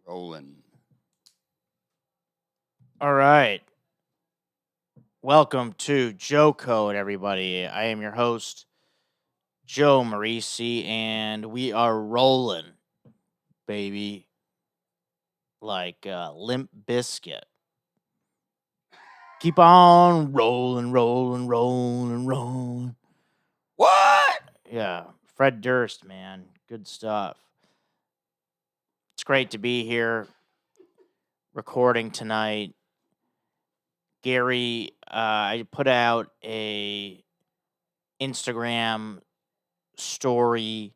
Rolling. All right. Welcome to Joe Code, everybody. I am your host, Joe Marrese, and we are rolling, baby, like Limp Biscuit. Keep on rolling, rolling, rolling, rolling. What? Yeah, Fred Durst, man. Good stuff. It's great to be here recording tonight. Gary, I put out a Instagram story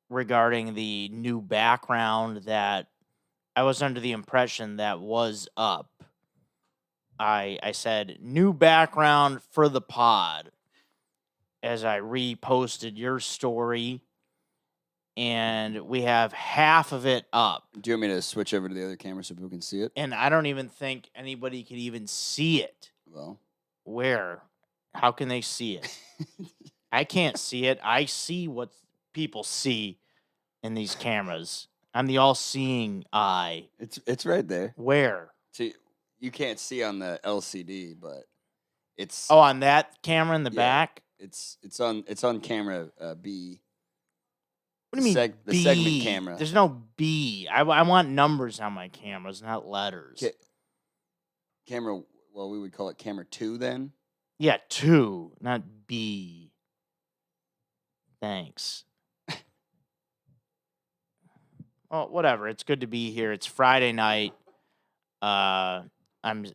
regarding the new background that I was under the impression that was up. I said new background for the pod as I reposted your story, and we have half of it up. Do you want me to switch over to the other camera so people can see it? And I don't even think anybody could even see it. Well, Where? How can they see it? I can't see it. I see what people see in these cameras. I'm the all-seeing eye. it's right there. Where? See, you can't see on the LCD, but it's Oh, on that camera in the Yeah. back? it's on camera B. What do you mean the B? segment camera. There's no B. I want numbers on my cameras, not letters. Camera. Well, we would call it camera 2 then. Yeah, 2, not B. Thanks. Well, whatever. It's good to be here. It's Friday night. I'm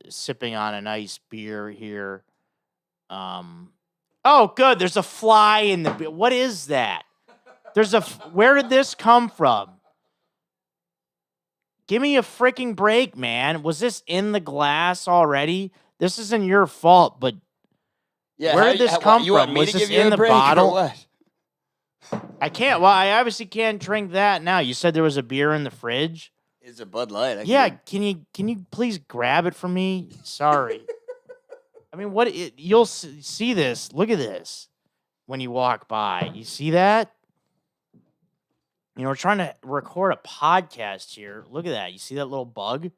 sipping on a nice beer here. Oh, good. There's a fly in the beer. What is that? Where did this come from? Give me a freaking break, man. Was this in the glass already? This isn't your fault, but Yeah. where did this come you want from? me Was to this give you in a the break bottle? or what? I can't. Well, I obviously can't drink that now. You said there was a beer in the fridge. It's a Bud Light. Yeah, can you please grab it from me? Sorry. I mean, you'll see this. Look at this when you walk by. You see that? You know, we're trying to record a podcast here. Look at that. You see that little bug?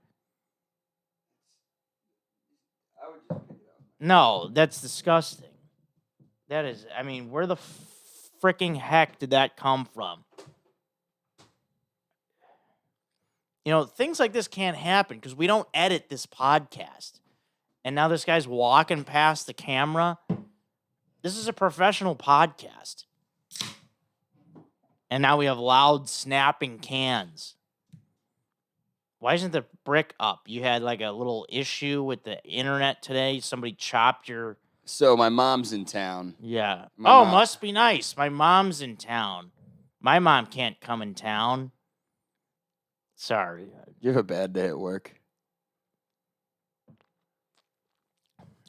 I would just pick it up. No, that's disgusting. That is, I mean, where the freaking heck did that come from? You know, things like this can't happen because we don't edit this podcast. And now this guy's walking past the camera. This is a professional podcast. And now we have loud snapping cans. Why isn't the brick up? You had like a little issue with the internet today. Somebody chopped your... So my mom's in town. Yeah. My mom- Must be nice. My mom's in town. My mom can't come in town. Sorry. You have a bad day at work.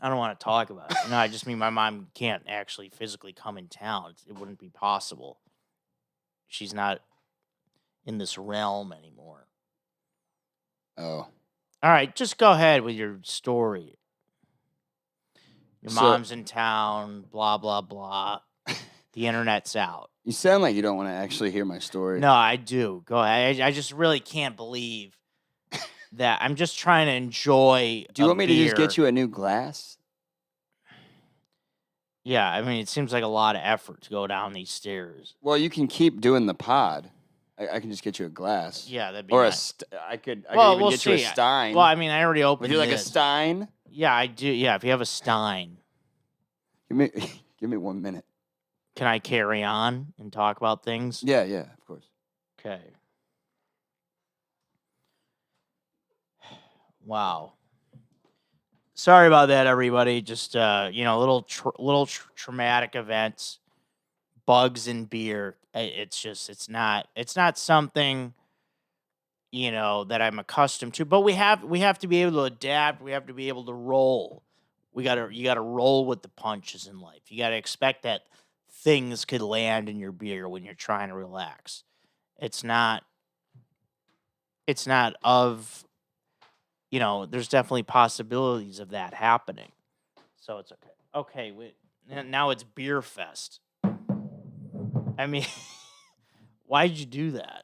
I don't want to talk about it. No, I just mean my mom can't actually physically come in town. It wouldn't be possible. She's not in this realm anymore. Oh. All right, just go ahead with your story. Your mom's in town, blah, blah, blah. The internet's out. You sound like you don't want to actually hear my story. No, I do. Go ahead. I just really can't believe that. I'm just trying to enjoy. Do you want me to just get you a new glass? Yeah, I mean, it seems like a lot of effort to go down these stairs. Well, you can keep doing the pod. I can just get you a glass. Yeah, that'd be or nice. I could Well, even get you a Stein. Well, I mean, I already opened Would you like a this. Stein? Yeah, I do. Yeah, if you have a Stein. Give me 1 minute. Can I carry on and talk about things? Yeah, of course. Okay. Wow. Sorry about that, everybody. Just little traumatic events, bugs in beer. It's not something that I'm accustomed to. But we have to be able to adapt. We have to be able to roll. You gotta roll with the punches in life. You gotta expect that things could land in your beer when you're trying to relax. It's not of, there's definitely possibilities of that happening. So it's okay. Okay, now it's Beer Fest. I mean, why'd you do that?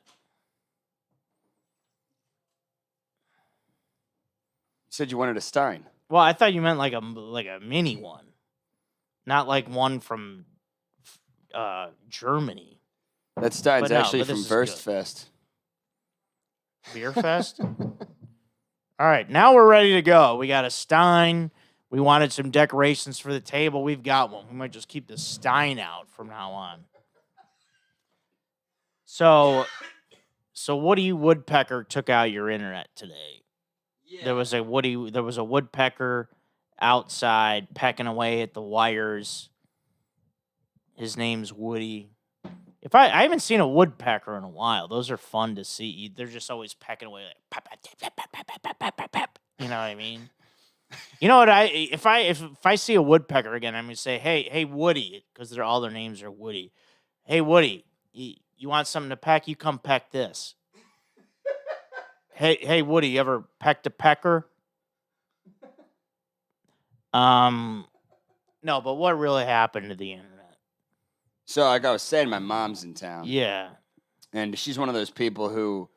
said you wanted a Stein. Well, I thought you meant like a mini one, not like one from Germany. That Stein's But no, actually but this from is good. Verstfest. Beer Fest? All right, now we're ready to go. We got a Stein. We wanted some decorations for the table. We've got one. We might just keep the Stein out from now on. So Woody Woodpecker took out your internet today. Yeah. There was a woodpecker outside pecking away at the wires. His name's Woody. I haven't seen a woodpecker in a while. Those are fun to see. They're just always pecking away like pep, pep, pep, pep, pep, pep, pep, pep, pep. You know what I mean? You know what if I see a woodpecker again, I'm gonna say, hey Woody, because all their names are Woody. Hey Woody, you want something to peck? You come peck this. Hey Woody, you ever pecked a pecker? No, but what really happened to the internet? So, like I was saying, my mom's in town. Yeah. And she's one of those people who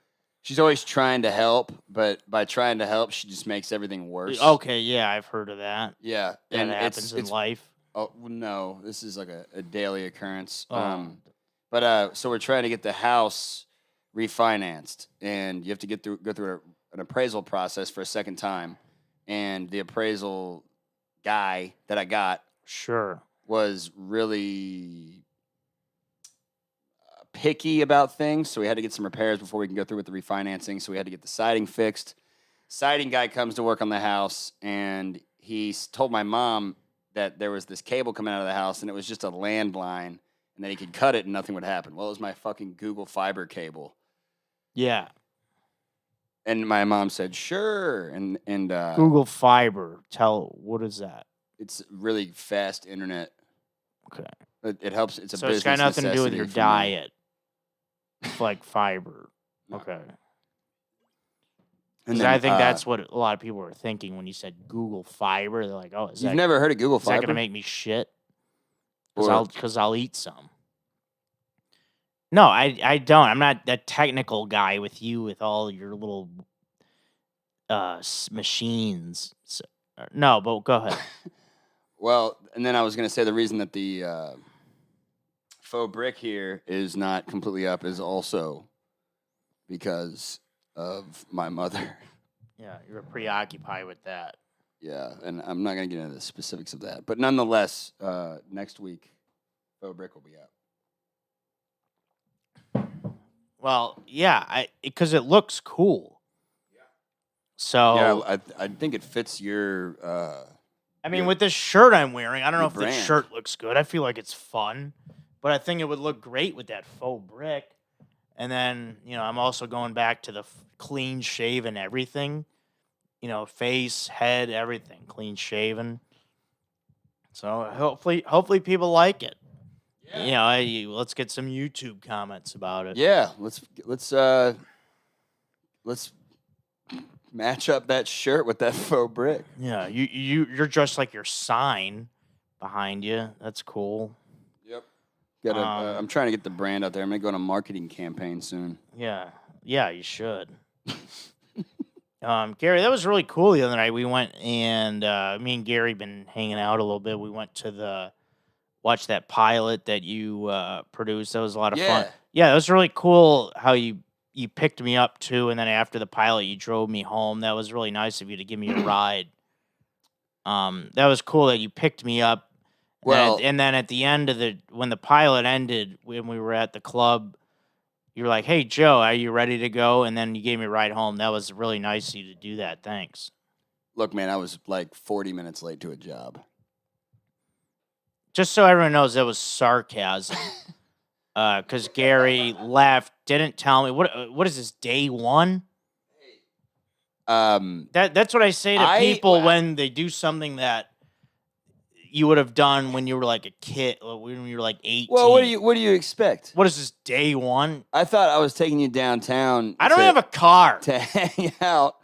she's always trying to help, but by trying to help, she just makes everything worse. Okay, yeah, I've heard of that. Yeah. And it happens in life. Oh, no, this is like a daily occurrence. Oh. So we're trying to get the house refinanced, and you have to go through an appraisal process for a second time. And the appraisal guy that I got was really picky about things, so we had to get some repairs before we can go through with the refinancing. So we had to get the siding fixed. Siding guy comes to work on the house, and he told my mom that there was this cable coming out of the house, and it was just a landline, and that he could cut it and nothing would happen. Well, it was my fucking Google Fiber cable. Yeah. And my mom said, sure. And Google Fiber. What is that? It's really fast internet. Okay. It helps. It's a business. So it's got nothing to do with your necessity for me. diet. It's like fiber. No. Okay. And Because then, I think that's what a lot of people were thinking when you said Google Fiber. They're like, "Oh, You've never heard of Google is Fiber? that going to make me shit?" Because I'll eat some. No, I don't. I'm not that technical guy with you with all your little machines. So, no, but go ahead. Well, and then I was going to say the reason that the faux brick here is not completely up is also because of my mother. Yeah, you're preoccupied with that. Yeah, and I'm not going to get into the specifics of that. But nonetheless, next week, faux brick will be up. Well, yeah, because it looks cool. Yeah. So yeah, I think it fits your. I mean, with this shirt I'm wearing, I don't know if brand. this shirt looks good. I feel like it's fun, but I think it would look great with that faux brick. And then, I'm also going back to the clean shaven everything. Face, head, everything clean shaven. So hopefully people like it. Yeah. Let's get some YouTube comments about it. Yeah, let's match up that shirt with that faux brick. Yeah, you're dressed like your sign behind you. That's cool. Yep. I'm trying to get the brand out there. I'm gonna go on a marketing campaign soon. Yeah, you should. Gary, that was really cool the other night. We went and me and Gary been hanging out a little bit. We went to watch that pilot that you produced. That was a lot of fun. Yeah, it was really cool how you picked me up too, and then after the pilot, you drove me home. That was really nice of you to give me a ride. That was cool that you picked me up. Well, and then at the end of when the pilot ended, when we were at the club, you were like, "Hey Joe, are you ready to go?" And then you gave me a ride home. That was really nice of you to do that. Thanks. Look, man, I was like 40 minutes late to a job. Just so everyone knows, that was sarcasm. Because Gary left, didn't tell me what is this, day one? That's what I say to people when they do something that you would have done when you were like a kid, when you were like 18. Well, what do you expect? What is this, day one? I thought I was taking you downtown. I don't have a car to hang out.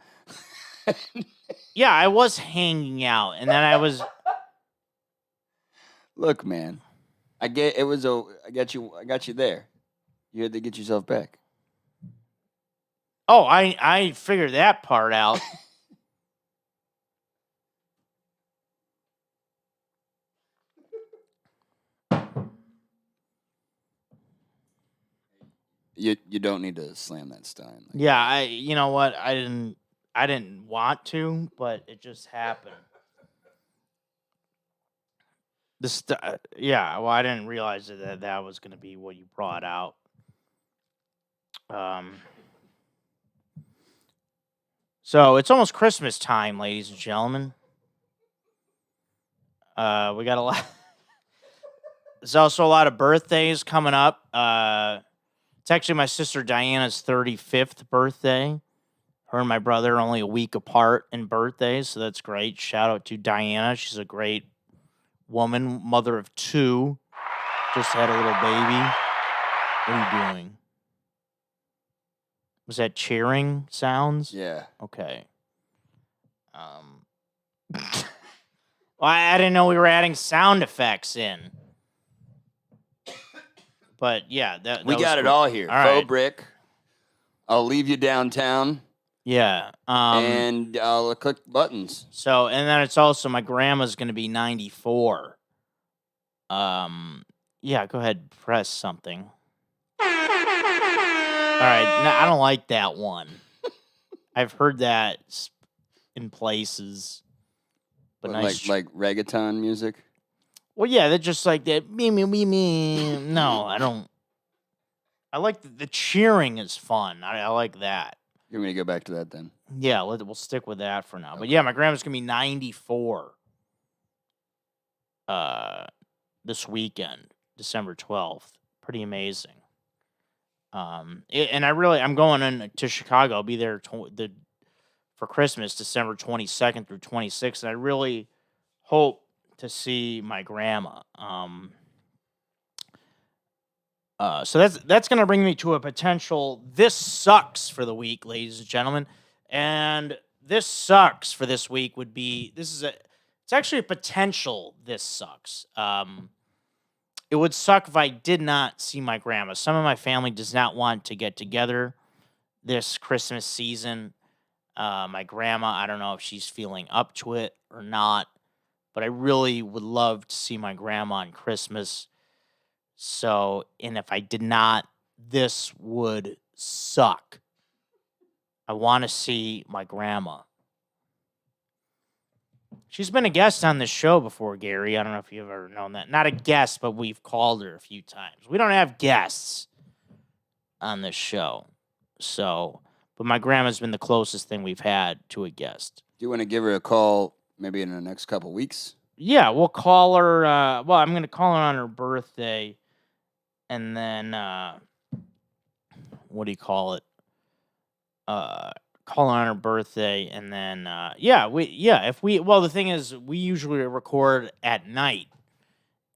Yeah, I was hanging out, and then I was. Look, man, I got you there. You had to get yourself back. Oh, I figured that part out. You don't need to slam that stein. Yeah, you know what? I didn't want to, but it just happened. Yeah, well, I didn't realize that was going to be what you brought out. So it's almost Christmas time, ladies and gentlemen. We got a lot. There's also a lot of birthdays coming up. It's actually my sister Diana's 35th birthday. Her and my brother are only a week apart in birthdays, so that's great. Shout out to Diana. She's a great woman, mother of 2. Just had a little baby. What are you doing? Was that cheering sounds? Yeah. Okay. Well, I didn't know we were adding sound effects in. But yeah, that we got cool. It all here. All Faux right. brick. I'll leave you downtown. Yeah. And I'll click buttons. So, and then it's also my grandma's going to be 94. Yeah, go ahead, press something. All right, no, I don't like that one. I've heard that in places, but nice. Like reggaeton music. Well, yeah, they're just like that. Me. No, I don't. I like the cheering is fun. I like that. You're going to go back to that then? Yeah, we'll stick with that for now. Okay. But yeah, my grandma's gonna be 94. This weekend, December 12th. Pretty amazing. And I'm going in to Chicago. I'll be there for Christmas, December 22nd through 26th. And I really hope to see my grandma. So that's going to bring me to a potential this sucks for the week, ladies and gentlemen. And this sucks for this week would be it's actually a potential this sucks. It would suck if I did not see my grandma. Some of my family does not want to get together this Christmas season. My grandma, I don't know if she's feeling up to it or not, but I really would love to see my grandma on Christmas. So, and if I did not, this would suck. I want to see my grandma. She's been a guest on this show before, Gary. I don't know if you've ever known that. Not a guest, but we've called her a few times. We don't have guests on this show. So, but my grandma's been the closest thing we've had to a guest. Do you want to give her a call maybe in the next couple weeks? Yeah, we'll call her. Well, I'm going to call her on her birthday. And then, what do you call it? Call on her birthday, and then the thing is, we usually record at night,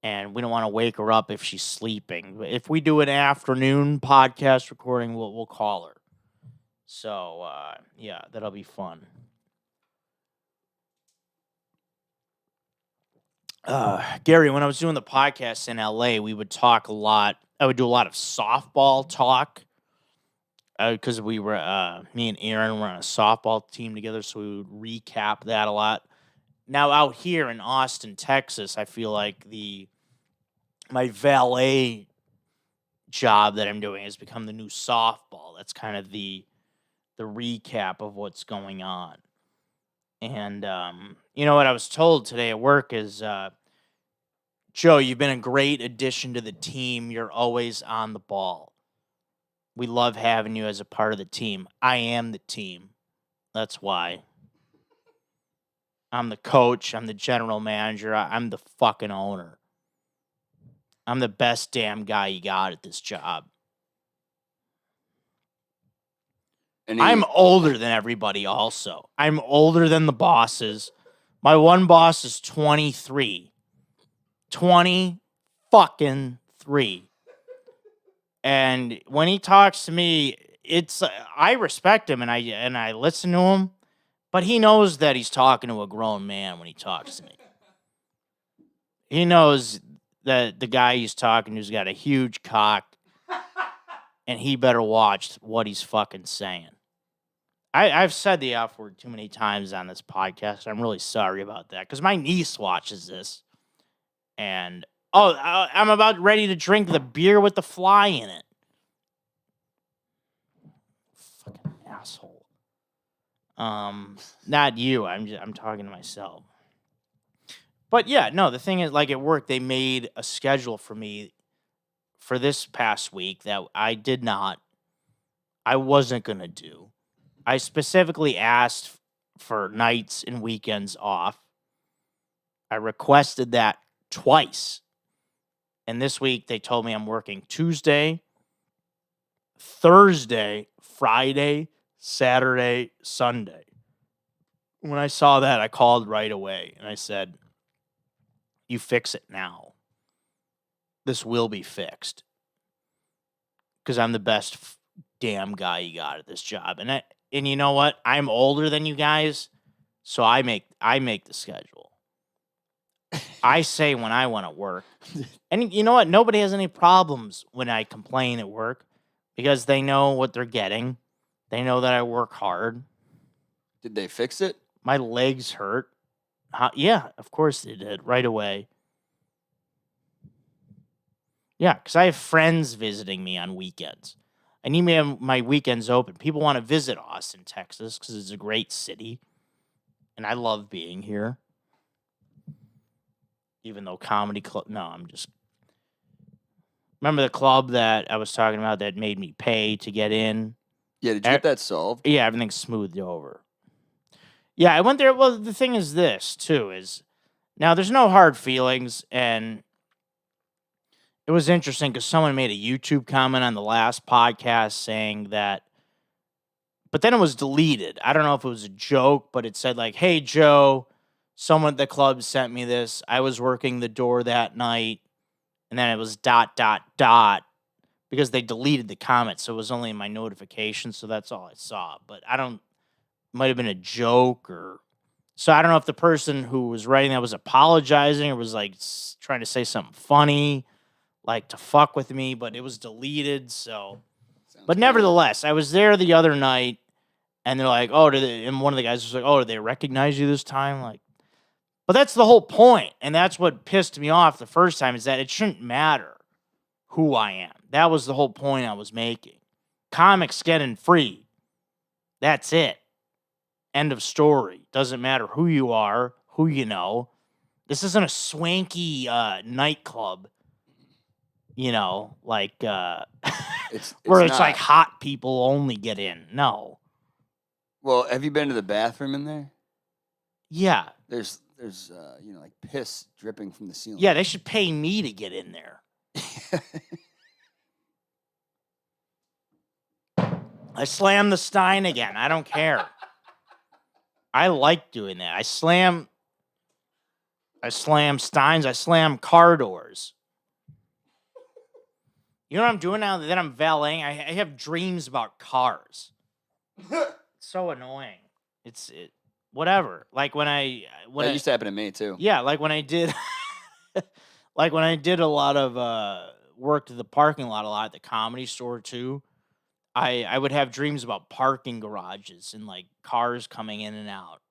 and we don't want to wake her up if she's sleeping. If we do an afternoon podcast recording, we'll call her. So yeah, that'll be fun. Gary, when I was doing the podcast in LA, we would talk a lot. I would do a lot of softball talk. Because we were, me and Aaron were on a softball team together, so we would recap that a lot. Now, out here in Austin, Texas, I feel like my valet job that I'm doing has become the new softball. That's kind of the recap of what's going on. And, you know what I was told today at work is, Joe, you've been a great addition to the team. You're always on the ball. We love having you as a part of the team. I am the team. That's why. I'm the coach. I'm the general manager. I'm the fucking owner. I'm the best damn guy you got at this job. I'm older than everybody also. I'm older than the bosses. My one boss is 23. 20 fucking 3. And when he talks to me, I respect him and I listen to him, but he knows that he's talking to a grown man when he talks to me. He knows that the guy he's talking to's got a huge cock, and he better watch what he's fucking saying. I've said the F word too many times on this podcast. I'm really sorry about that because my niece watches this, and I'm about ready to drink the beer with the fly in it. Not you. I'm talking to myself. But yeah, no, the thing is, like at work, they made a schedule for me for this past week that I wasn't going to do. I specifically asked for nights and weekends off. I requested that twice. And this week they told me I'm working Tuesday, Thursday, Friday, Saturday, Sunday. When I saw that, I called right away and I said, "You fix it now. This will be fixed because I'm the best damn guy you got at this job." And you know what? I'm older than you guys, so I make the schedule. I say when I want to work. And you know what? Nobody has any problems when I complain at work because they know what they're getting. They know that I work hard. Did they fix it? My legs hurt. Yeah, of course they did. Right away. Yeah, because I have friends visiting me on weekends. I need my weekends open. People want to visit Austin, Texas, because it's a great city. And I love being here. Even though comedy club... No, I'm just... Remember the club that I was talking about that made me pay to get in? Yeah, did you get that solved? Yeah, everything's smoothed over. Yeah, I went there. Well, the thing is this, too, is... Now, there's no hard feelings, and it was interesting because someone made a YouTube comment on the last podcast saying that... But then it was deleted. I don't know if it was a joke, but it said, like, "Hey, Joe, someone at the club sent me this. I was working the door that night." And then it was ... because they deleted the comment, so it was only in my notifications, so that's all I saw. But it might have been a joke or... So I don't know if the person who was writing that was apologizing or was, like, trying to say something funny, like, to fuck with me, but it was deleted, so... But nevertheless, I was there the other night, and they're like, "Oh, and one of the guys was like, "Oh, did they recognize you this time?" Like, but that's the whole point, and that's what pissed me off the first time, is that it shouldn't matter who I am. That was the whole point I was making. Comics getting free. That's it. End of story. Doesn't matter who you are, who you know. This isn't a swanky nightclub, like where it's like hot people only get in. No. Well, have you been to the bathroom in there? Yeah. There's like piss dripping from the ceiling. Yeah, they should pay me to get in there. I slam the Stein again. I don't care. I like doing that. I slam Steins. I slam car doors. You know what I'm doing now that I'm valeting? I have dreams about cars. It's so annoying. Whatever. Like that used to happen to me too. Yeah, like when I did like when I did a lot of work to the parking lot a lot at the Comedy Store too. I would have dreams about parking garages and like cars coming in and out.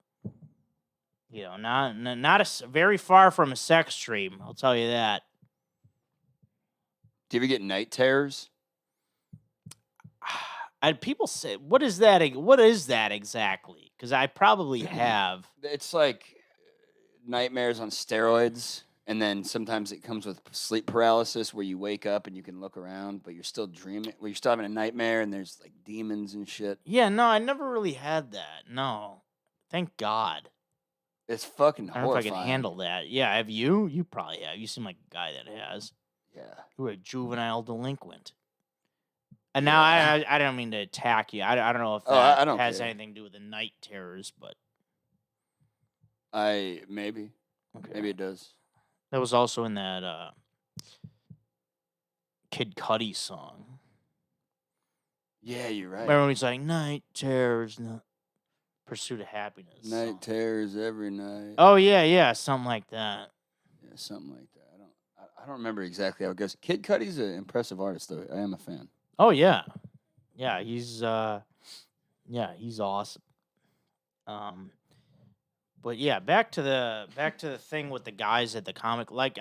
Not very far from a sex dream, I'll tell you that. Do you ever get night terrors? People say, what is that? What is that exactly? Because I probably have. It's like nightmares on steroids, and then sometimes it comes with sleep paralysis, where you wake up and you can look around, but you're still dreaming. Where you're still having a nightmare, and there's like demons and shit. Yeah, no, I never really had that. No, thank God. It's fucking I don't horrifying. know if I can handle that. Yeah, have you? You probably have. You seem like a guy that has. Yeah. You're a juvenile delinquent. And now I don't mean to attack you. I don't know if that has anything to do with the night terrors, but maybe it does. That was also in that Kid Cudi song. Yeah, you're right. Remember when he's like, "Night terrors, pursuit of happiness." Night terrors every night. Oh yeah, something like that. Yeah, something like that. I don't remember exactly how it goes. Kid Cudi's an impressive artist, though. I am a fan. Oh yeah, he's awesome. But yeah, back to the thing with the guys at the comic. Like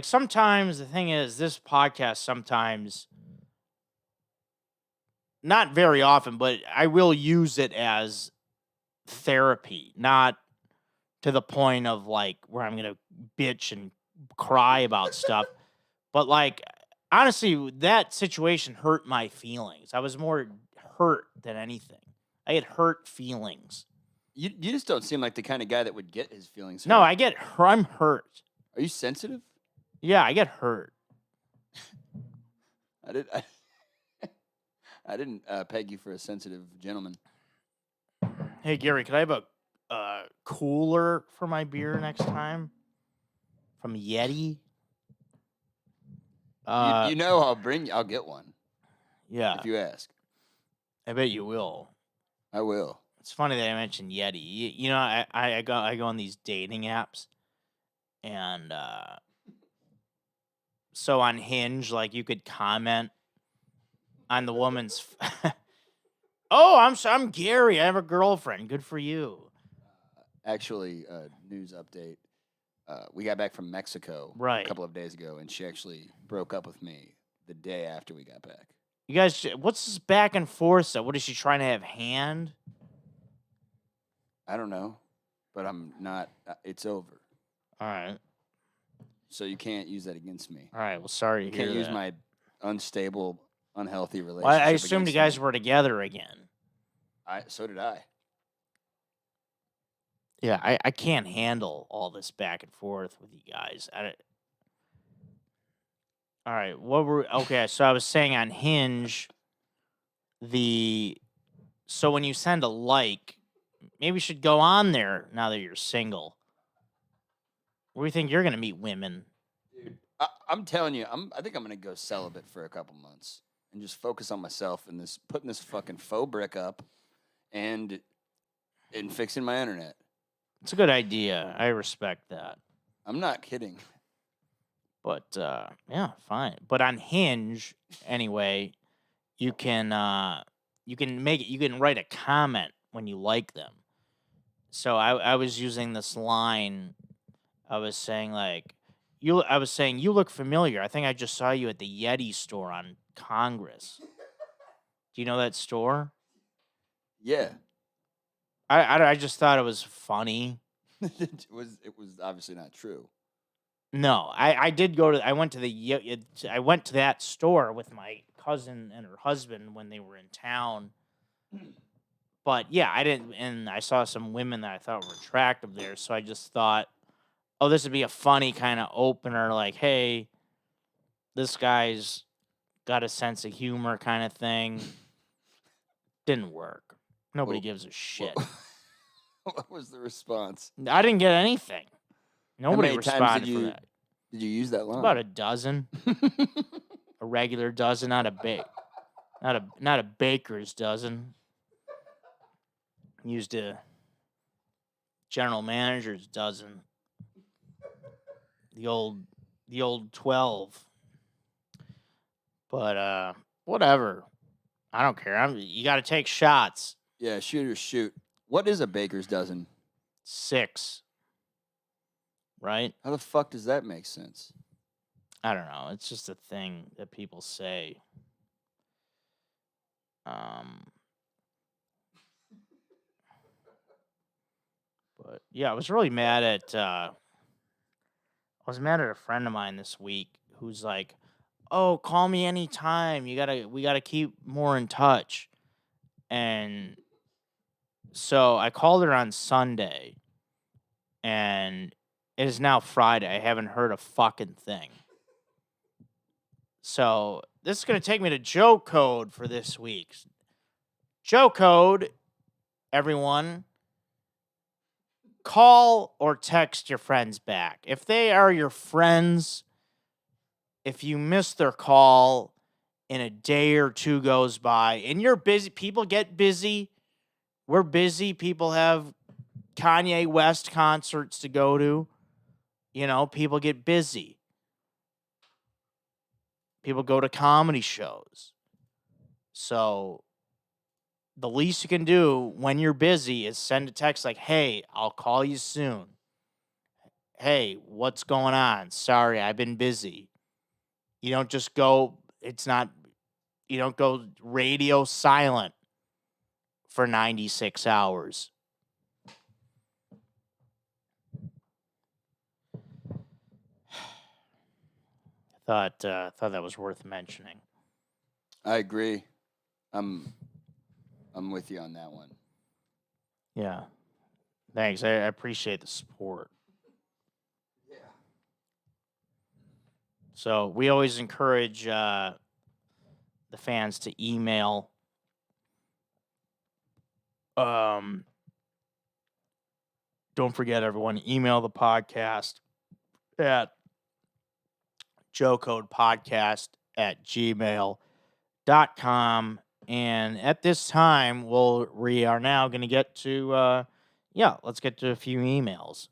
sometimes the thing is, this podcast sometimes not very often, but I will use it as therapy, not to the point of like where I'm gonna bitch and cry about stuff. But like honestly, that situation hurt my feelings. I was more hurt than anything. I had hurt feelings. You just don't seem like the kind of guy that would get his feelings hurt. No, I'm hurt. Are you sensitive? Yeah, I get hurt. I didn't peg you for a sensitive gentleman. Hey Gary, could I have a cooler for my beer next time? From Yeti? You know I'll get one Yeah. if you ask. I bet you will. I will. It's funny that I mentioned Yeti. You know, I go on these dating apps, and so on Hinge, like you could comment on the woman's. Oh, I'm Gary. I have a girlfriend. Good for you. Actually, news update. We got back from Mexico Right. a couple of days ago, and she actually broke up with me the day after we got back. You guys, what's this back and forth stuff? What is she trying to have hand? I don't know, but I'm not. It's over. All right. So you can't use that against me. All right. Well, sorry You to hear can't use that. my unstable, unhealthy relationship. Well, I assumed you against guys me. were together again. So did I. Yeah, I can't handle all this back and forth with you guys. All right, okay? So I was saying on Hinge, so when you send a like, maybe you should go on there now that you're single. Where do you think you're gonna meet women? Dude, I'm telling you, I think I'm gonna go celibate for a couple months and just focus on myself and putting this fucking faux brick up and fixing my internet. It's a good idea. I respect that. I'm not kidding. But yeah, fine. But on Hinge, anyway, you can write a comment when you like them. So I was using this line. I was saying you look familiar. I think I just saw you at the Yeti store on Congress. Do you know that store? Yeah. I just thought it was funny. It was obviously not true. No, I went to that store with my cousin and her husband when they were in town. But yeah, and I saw some women that I thought were attractive there, so I just thought, oh, this would be a funny kind of opener, like, hey, this guy's got a sense of humor kind of thing. Didn't work. Nobody gives a shit. What was the response? I didn't get anything. Nobody many times responded did for you- that. Did you use that line? About a dozen. A regular dozen, not a baker's dozen. Used a general manager's dozen. The old 12. But whatever. I don't care. You got to take shots. Yeah, shoot or shoot. What is a baker's dozen? 6. Right? How the fuck does that make sense? I don't know. It's just a thing that people say. But yeah, I was really mad at a friend of mine this week who's like, "Oh, call me anytime. We gotta keep more in touch." And so I called her on Sunday, and it is now Friday. I haven't heard a fucking thing. So this is gonna take me to Joe Code for this week. Joe Code, everyone. Call or text your friends back. If they are your friends, if you miss their call and a day or two goes by and you're busy, people get busy. We're busy. People have Kanye West concerts to go to. You know, people get busy. People go to comedy shows. So the least you can do when you're busy is send a text like, "Hey, I'll call you soon. Hey, what's going on? Sorry, I've been busy." You don't just go, it's not You don't go radio silent for 96 hours. Thought that was worth mentioning. I agree. I'm with you on that one. Yeah. Thanks. I appreciate the support. Yeah. So we always encourage the fans to email don't forget, everyone, email the podcast at joecodepodcast@gmail.com. And at this time, we are now going to get to, let's get to a few emails.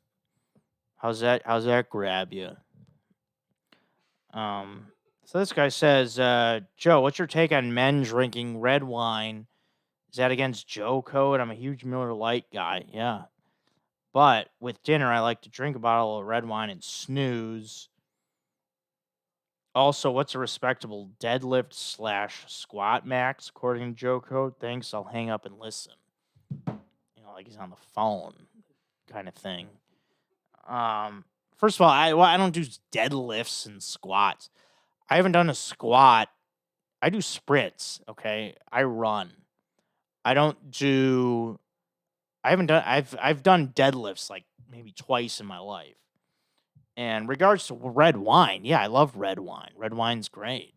How's that grab you? So this guy says, Joe, what's your take on men drinking red wine? Is that against Joe Code? I'm a huge Miller Lite guy. Yeah. But with dinner, I like to drink a bottle of red wine and snooze. Also, what's a respectable deadlift / squat max according to Joe Code? Thanks. I'll hang up and listen. Like he's on the phone kind of thing. First of all, I don't do deadlifts and squats. I haven't done a squat. I do sprints, okay? I run. I've done deadlifts like maybe twice in my life. And regards to red wine, yeah, I love red wine. Red wine's great.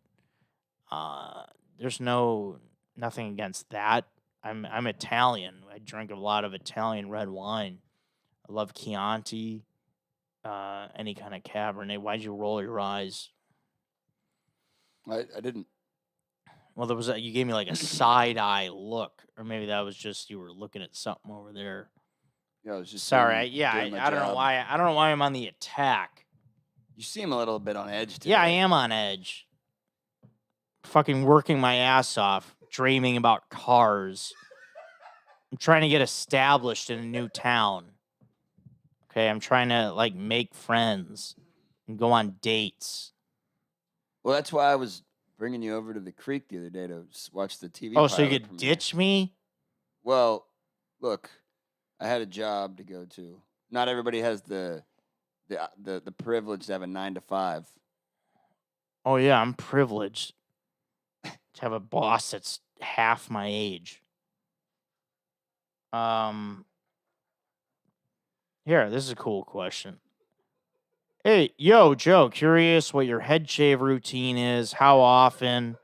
There's nothing against that. I'm Italian. I drink a lot of Italian red wine. I love Chianti, any kind of Cabernet. Why'd you roll your eyes? I didn't. Well, you gave me like a side eye look, or maybe that was just you were looking at something over there. Yeah, I was just sorry. doing I my don't know job. why. I don't know why I'm on the attack. You seem a little bit on edge today. Yeah, I am on edge. Fucking working my ass off, dreaming about cars. I'm trying to get established in a new town. Okay, I'm trying to like make friends and go on dates. Well, that's why I was bringing you over to the creek the other day to watch the TV. Oh, so you could premiere. ditch me? Well, look, I had a job to go to. Not everybody has the privilege to have a 9 to 5. Oh yeah, I'm privileged to have a boss that's half my age. Here, this is a cool question. Hey, yo, Joe, curious what your head shave routine is, how often,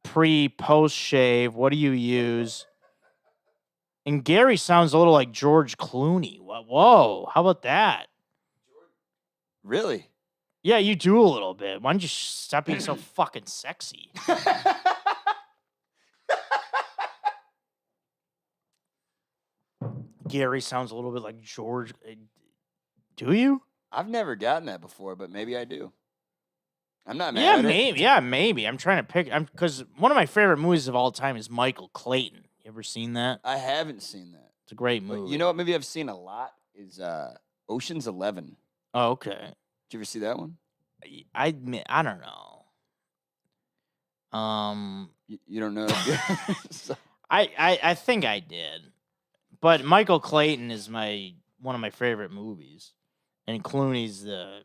post shave, what do you use? And Gary sounds a little like George Clooney. Whoa, how about that? Really? Yeah, you do a little bit. Why don't you stop being so fucking sexy? Gary sounds a little bit like George. Do you? I've never gotten that before, but maybe I do. I'm not mad Yeah, at maybe. it. Yeah, maybe. I'm trying to pick. Because one of my favorite movies of all time is Michael Clayton. You ever seen that? I haven't seen that. It's a great movie. But you know what movie I've seen a lot is Ocean's 11. Oh, okay. Did you ever see that one? I don't know. You don't know? I think I did. But Michael Clayton is one of my favorite movies. And Clooney's the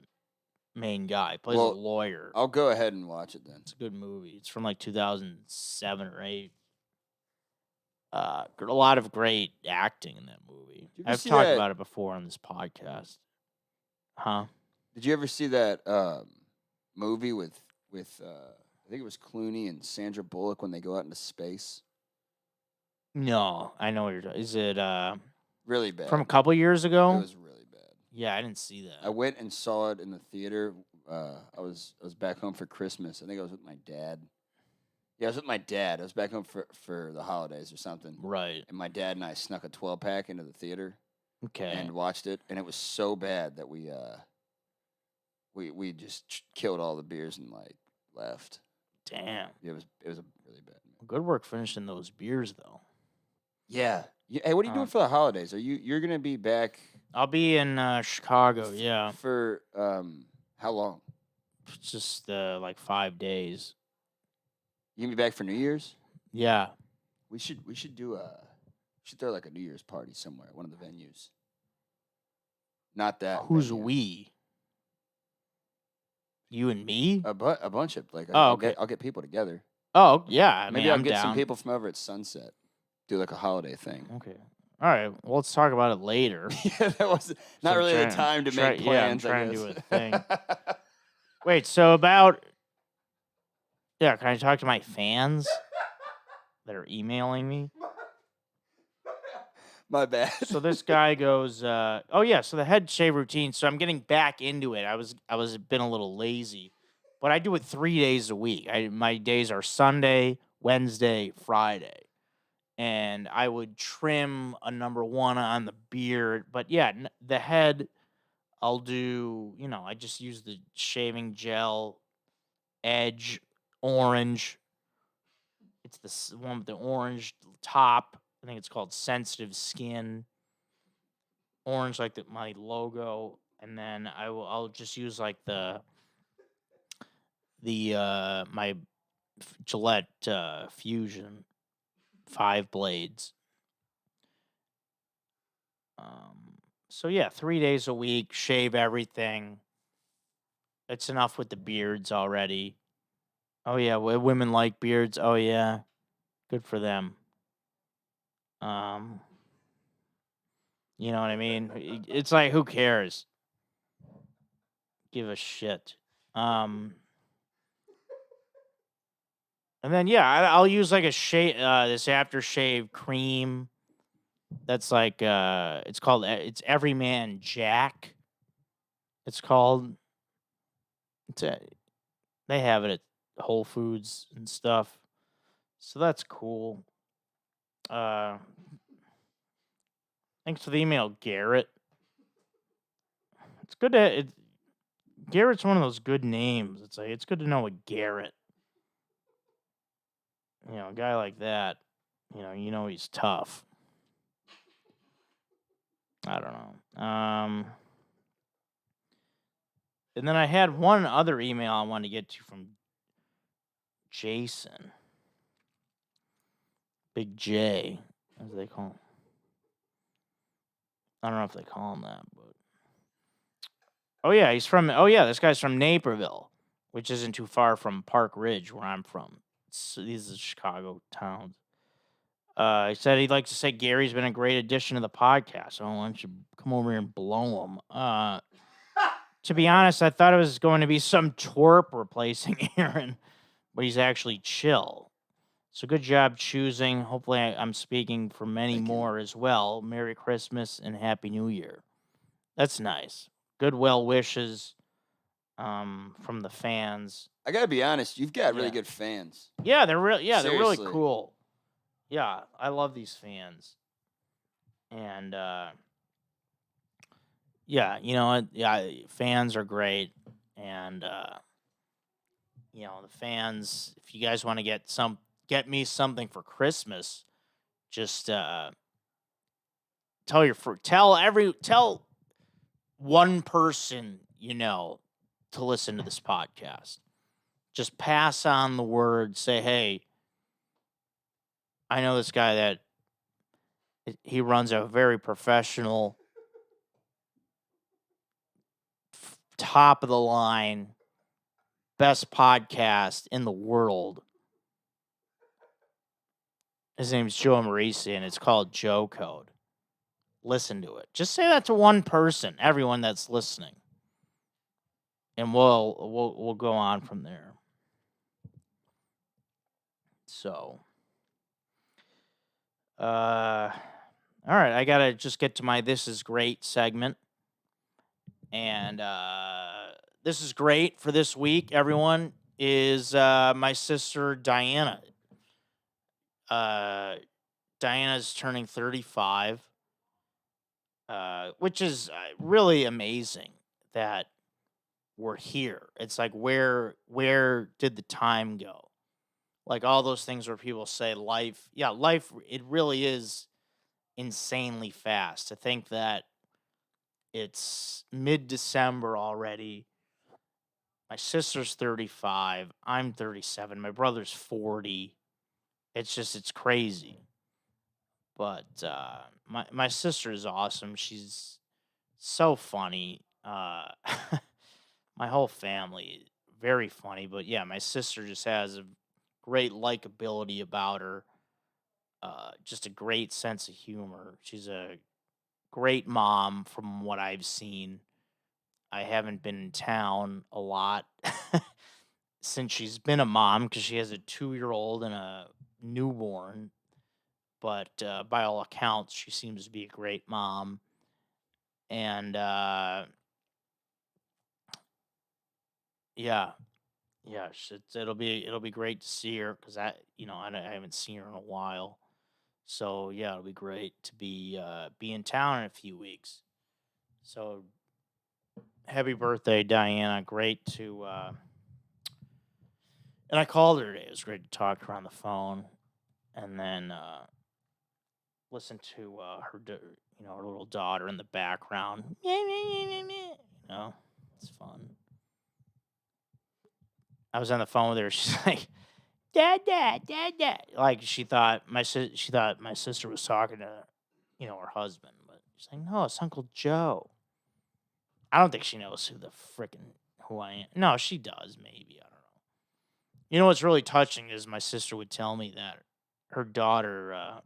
main guy. Plays a lawyer. I'll go ahead and watch it then. It's a good movie. It's from like 2007 or 8. A lot of great acting in that movie. I've talked about it before on this podcast. Huh? Did you ever see that movie with I think it was Clooney and Sandra Bullock when they go out into space? No, I know what you're talking. Is it really bad? From a couple years ago? It was really bad. Yeah, I didn't see that. I went and saw it in the theater. I was back home for Christmas. I think I was with my dad. Yeah, I was with my dad. I was back home for the holidays or something. Right. And my dad and I snuck a 12-pack into the theater. Okay. And watched it, and it was so bad that we just killed all the beers and like left. Damn. It was a really bad movie. Good work finishing those beers though. Yeah. Hey, what are you doing for the holidays? You're gonna be back? I'll be in Chicago. Yeah. For how long? Just like 5 days. You gonna be back for New Year's? Yeah. We should throw like a New Year's party somewhere, one of the venues. Not that. Who's venue. we? You and me? A bunch of like. Oh, I'll okay. I'll get people together. Oh, yeah. Maybe I'll I'm get down. some people from over at Sunset. Do like a holiday thing. Okay. All right. Well, let's talk about it later. Yeah, that was not So really the trying- time to try- make yeah, I'm plans. trying I to guess. do a thing. Wait, so about... Yeah, can I talk to my fans that are emailing me? My bad. So this guy goes, oh yeah, so the head shave routine. So I'm getting back into it. I was been a little lazy, but I do it 3 days a week. My days are Sunday, Wednesday, Friday, and I would trim a number 1 on the beard. But yeah, the head, I'll do. I just use the shaving gel, Edge Orange. It's the one with the orange top. I think it's called Sensitive Skin. Orange like my logo, and then I'll just use like the my Gillette Fusion 5 blades. So yeah, 3 days a week, shave everything. It's enough with the beards already. Oh yeah, women like beards. Oh yeah, good for them. You know what I mean? It's like, who cares? Give a shit. And then yeah, I'll use like a this aftershave cream. That's like it's called it's Everyman Jack. It's called. They have it at Whole Foods and stuff, so that's cool. Thanks for the email, Garrett. It's good to Garrett's one of those good names. It's like, it's good to know a Garrett. A guy like that. He's tough. I don't know. And then I had one other email I wanted to get to from Jason. Big J, as they call him. I don't know if they call him that, but... Oh, yeah, this guy's from Naperville, which isn't too far from Park Ridge, where I'm from. These are Chicago towns. He said he'd like to say Gary's been a great addition to the podcast. So why don't you come over here and blow him? To be honest, I thought it was going to be some twerp replacing Aaron, but he's actually chill. So good job choosing. Hopefully I'm speaking for many more as well. Merry Christmas and Happy New Year. That's nice. Good well wishes from the fans. I gotta be honest, you've got really good fans. Yeah, they're they're really Seriously. cool. Yeah, I love these fans. And yeah, you know what? Yeah, fans are great. And the fans, if you guys want to get me something for Christmas, just tell one person to listen to this podcast. Just pass on the word. Say, hey, I know this guy that he runs a very professional, top of the line, best podcast in the world. His name's Joe Marrese, and it's called Joe Code. Listen to it. Just say that to one person, everyone that's listening, and we'll go on from there. So, all right, I gotta just get to my "This Is Great" segment, and this is great for this week. Everyone is my sister Diana. Diana's turning 35. Which is really amazing that we're here. It's like, where did the time go? Like all those things where people say life, it really is insanely fast. To think that it's mid-December already My sister's 35. I'm 37. My brother's 40. It's crazy. But my sister is awesome. She's so funny. My whole family very funny, but yeah, my sister just has a great likability about her. Just a great sense of humor. She's a great mom from what I've seen. I haven't been in town a lot since she's been a mom because she has a 2-year-old and a newborn. But by all accounts, she seems to be a great mom. And yeah, yeah, it'll be great to see her because I haven't seen her in a while. So yeah, it'll be great to be in town in a few weeks. So happy birthday, Diana! Great to and I called her today. It was great to talk to her on the phone, and then listen to her little daughter in the background. It's fun. I was on the phone with her. She's like, "Dad, dad, dad, dad." Like she thought my sister was talking to, her husband, but she's like, "No, it's Uncle Joe." I don't think she knows who I am. No, she does. Maybe I don't know. You know what's really touching is my sister would tell me that her daughter,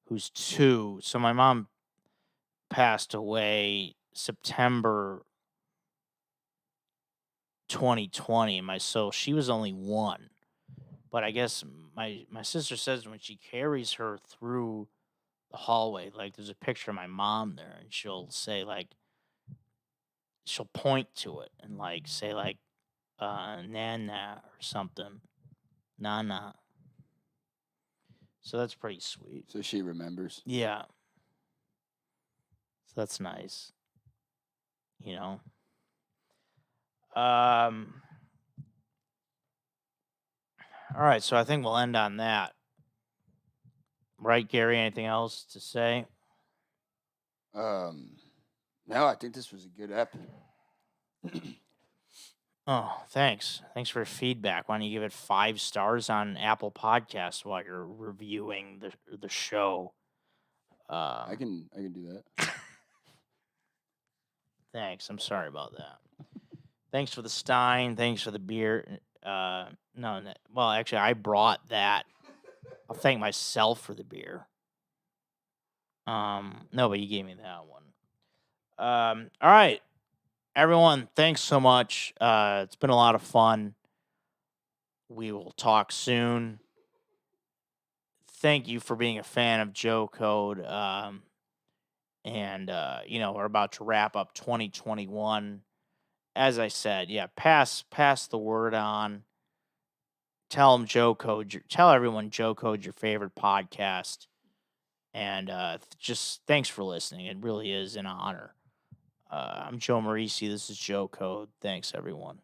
who's 2, so my mom passed away September 2020. So she was only 1. But I guess my sister says when she carries her through the hallway, like there's a picture of my mom there, and she'll say like she'll point to it and like say like Nana or something. Nana. So that's pretty sweet. So she remembers. Yeah. So that's nice. You know. All right, so I think we'll end on that. Right, Gary? Anything else to say? No, I think this was a good ep. Oh, thanks. Thanks for your feedback. Why don't you give it 5 stars on Apple Podcasts while you're reviewing the show? I can do that. Thanks. I'm sorry about that. Thanks for the Stein. Thanks for the beer. No, well, actually, I brought that. I'll thank myself for the beer. No, but you gave me that one. All right, everyone. Thanks so much. It's been a lot of fun. We will talk soon. Thank you for being a fan of Joe Code. And we're about to wrap up 2021. As I said, yeah, pass the word on. Tell everyone Joe Code's your favorite podcast. And just thanks for listening. It really is an honor. I'm Joe Marrese. This is Joe Code. Thanks, everyone.